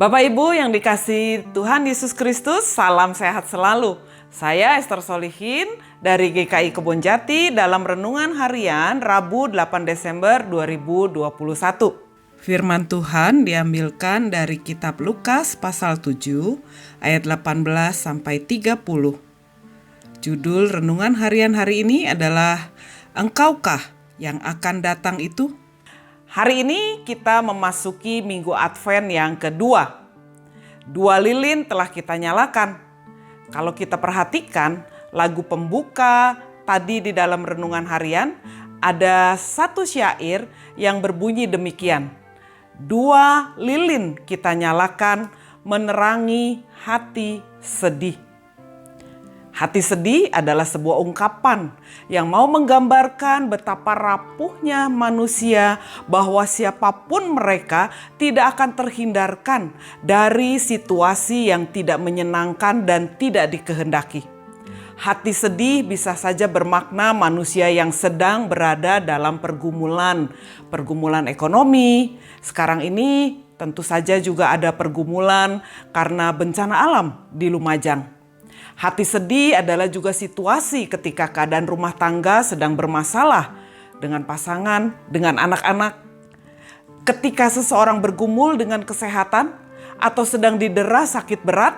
Bapak Ibu yang dikasihi Tuhan Yesus Kristus, salam sehat selalu. Saya Esther Solihin dari GKI Kebonjati dalam Renungan Harian Rabu 8 Desember 2021. Firman Tuhan diambilkan dari kitab Lukas pasal 7 ayat 18 sampai 30. Judul renungan harian hari ini adalah Engkaukah yang akan datang itu? Hari ini kita memasuki Minggu Advent yang kedua. 2 lilin telah kita nyalakan. Kalau kita perhatikan lagu pembuka tadi di dalam renungan harian, ada satu syair yang berbunyi demikian. 2 lilin kita nyalakan menerangi hati sedih. Hati sedih adalah sebuah ungkapan yang mau menggambarkan betapa rapuhnya manusia, bahwa siapapun mereka tidak akan terhindarkan dari situasi yang tidak menyenangkan dan tidak dikehendaki. Hati sedih bisa saja bermakna manusia yang sedang berada dalam pergumulan ekonomi. Sekarang ini tentu saja juga ada pergumulan karena bencana alam di Lumajang. Hati sedih adalah juga situasi ketika keadaan rumah tangga sedang bermasalah dengan pasangan, dengan anak-anak. Ketika seseorang bergumul dengan kesehatan atau sedang didera sakit berat,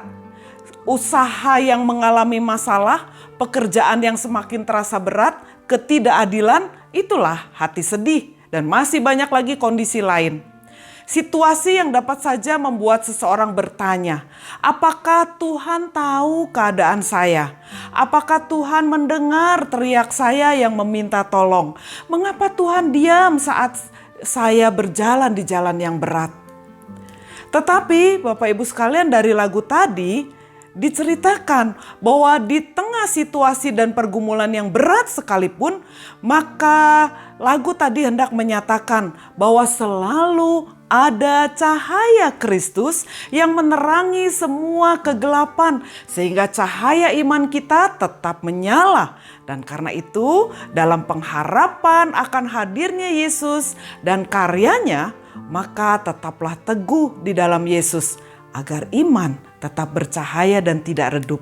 usaha yang mengalami masalah, pekerjaan yang semakin terasa berat, ketidakadilan, itulah hati sedih. Dan masih banyak lagi kondisi lain. Situasi yang dapat saja membuat seseorang bertanya, apakah Tuhan tahu keadaan saya? Apakah Tuhan mendengar teriak saya yang meminta tolong? Mengapa Tuhan diam saat saya berjalan di jalan yang berat? Tetapi Bapak Ibu sekalian, dari lagu tadi diceritakan bahwa di tengah situasi dan pergumulan yang berat sekalipun, maka lagu tadi hendak menyatakan bahwa selalu ada cahaya Kristus yang menerangi semua kegelapan, sehingga cahaya iman kita tetap menyala. Dan karena itu, dalam pengharapan akan hadirnya Yesus dan karyanya, maka tetaplah teguh di dalam Yesus agar iman tetap bercahaya dan tidak redup.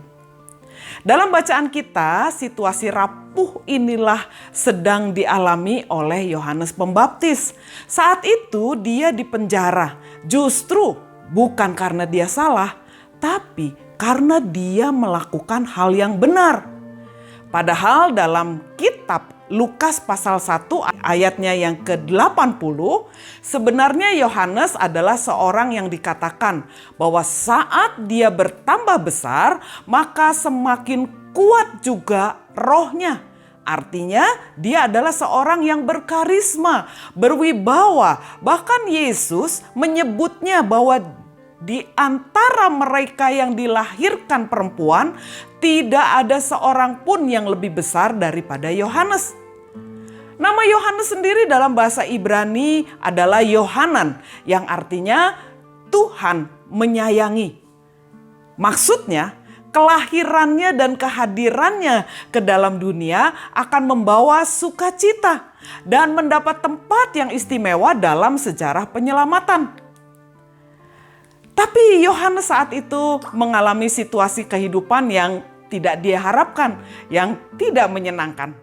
Dalam bacaan kita, situasi rapuh inilah sedang dialami oleh Yohanes Pembaptis. Saat itu dia dipenjara, justru bukan karena dia salah, tapi karena dia melakukan hal yang benar. Padahal dalam kitab Lukas pasal 1 ayatnya yang ke-80, sebenarnya Yohanes adalah seorang yang dikatakan bahwa saat dia bertambah besar, maka semakin kuat juga rohnya. Artinya dia adalah seorang yang berkarisma, berwibawa. Bahkan Yesus menyebutnya bahwa di antara mereka yang dilahirkan perempuan, tidak ada seorang pun yang lebih besar daripada Yohanes. Nama Yohanes sendiri dalam bahasa Ibrani adalah Yohanan, yang artinya Tuhan menyayangi. Maksudnya, kelahirannya dan kehadirannya ke dalam dunia akan membawa sukacita dan mendapat tempat yang istimewa dalam sejarah penyelamatan. Tapi Yohanes saat itu mengalami situasi kehidupan yang tidak dia harapkan, yang tidak menyenangkan.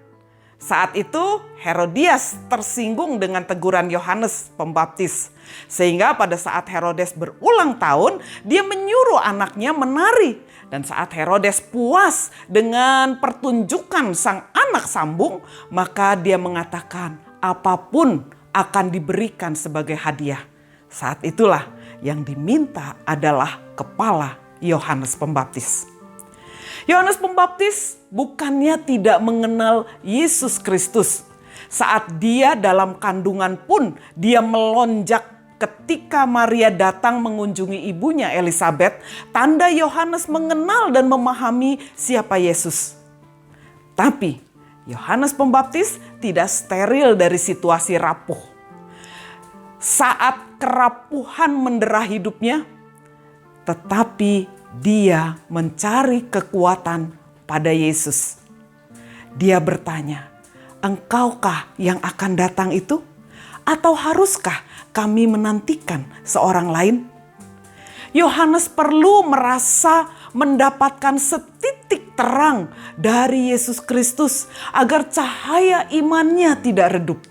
Saat itu Herodias tersinggung dengan teguran Yohanes Pembaptis. Sehingga pada saat Herodes berulang tahun, dia menyuruh anaknya menari. Dan saat Herodes puas dengan pertunjukan sang anak sambung, maka dia mengatakan apapun akan diberikan sebagai hadiah. Saat itulah yang diminta adalah kepala Yohanes Pembaptis. Yohanes Pembaptis bukannya tidak mengenal Yesus Kristus. Saat dia dalam kandungan pun dia melonjak ketika Maria datang mengunjungi ibunya Elisabet. Tanda Yohanes mengenal dan memahami siapa Yesus. Tapi Yohanes Pembaptis tidak steril dari situasi rapuh. Saat kerapuhan mendera hidupnya, tetapi dia mencari kekuatan pada Yesus. Dia bertanya, "Engkaukah yang akan datang itu? Atau haruskah kami menantikan seorang lain?" Yohanes perlu merasa mendapatkan setitik terang dari Yesus Kristus agar cahaya imannya tidak redup.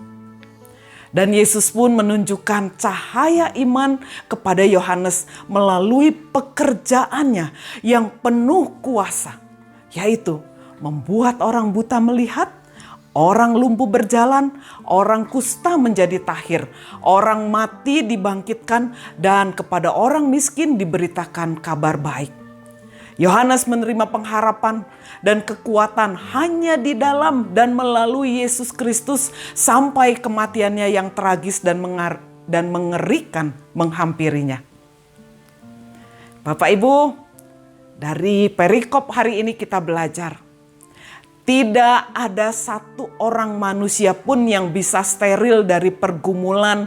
Dan Yesus pun menunjukkan cahaya iman kepada Yohanes melalui pekerjaannya yang penuh kuasa, yaitu membuat orang buta melihat, orang lumpuh berjalan, orang kusta menjadi tahir, orang mati dibangkitkan, dan kepada orang miskin diberitakan kabar baik. Yohanes menerima pengharapan dan kekuatan hanya di dalam dan melalui Yesus Kristus sampai kematiannya yang tragis dan mengerikan menghampirinya. Bapak Ibu, dari perikop hari ini kita belajar, tidak ada satu orang manusia pun yang bisa steril dari pergumulan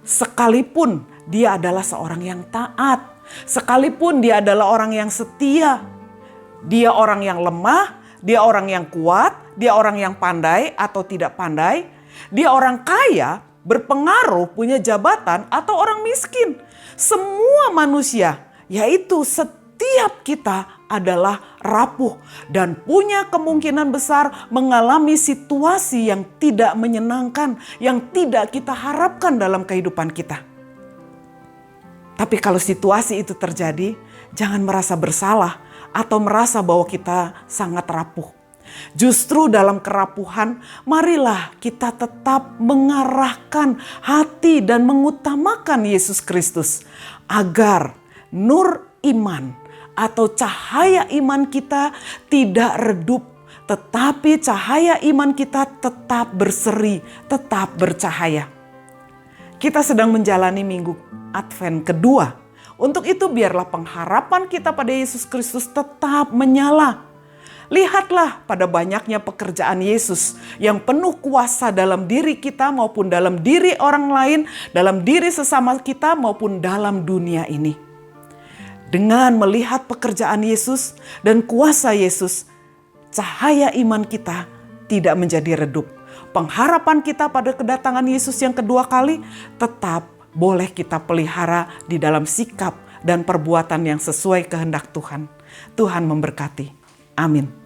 sekalipun dia adalah seorang yang taat. Sekalipun dia adalah orang yang setia, dia orang yang lemah, dia orang yang kuat, dia orang yang pandai atau tidak pandai, dia orang kaya, berpengaruh, punya jabatan atau orang miskin. Semua manusia, yaitu setiap kita adalah rapuh dan punya kemungkinan besar mengalami situasi yang tidak menyenangkan, yang tidak kita harapkan dalam kehidupan kita. Tapi kalau situasi itu terjadi, jangan merasa bersalah atau merasa bahwa kita sangat rapuh. Justru dalam kerapuhan, marilah kita tetap mengarahkan hati dan mengutamakan Yesus Kristus agar nur iman atau cahaya iman kita tidak redup, tetapi cahaya iman kita tetap berseri, tetap bercahaya. Kita sedang menjalani minggu Advent kedua. Untuk itu biarlah pengharapan kita pada Yesus Kristus tetap menyala. Lihatlah pada banyaknya pekerjaan Yesus yang penuh kuasa dalam diri kita maupun dalam diri orang lain, dalam diri sesama kita maupun dalam dunia ini. Dengan melihat pekerjaan Yesus dan kuasa Yesus, cahaya iman kita tidak menjadi redup. Pengharapan kita pada kedatangan Yesus yang kedua kali tetap boleh kita pelihara di dalam sikap dan perbuatan yang sesuai kehendak Tuhan. Tuhan memberkati. Amin.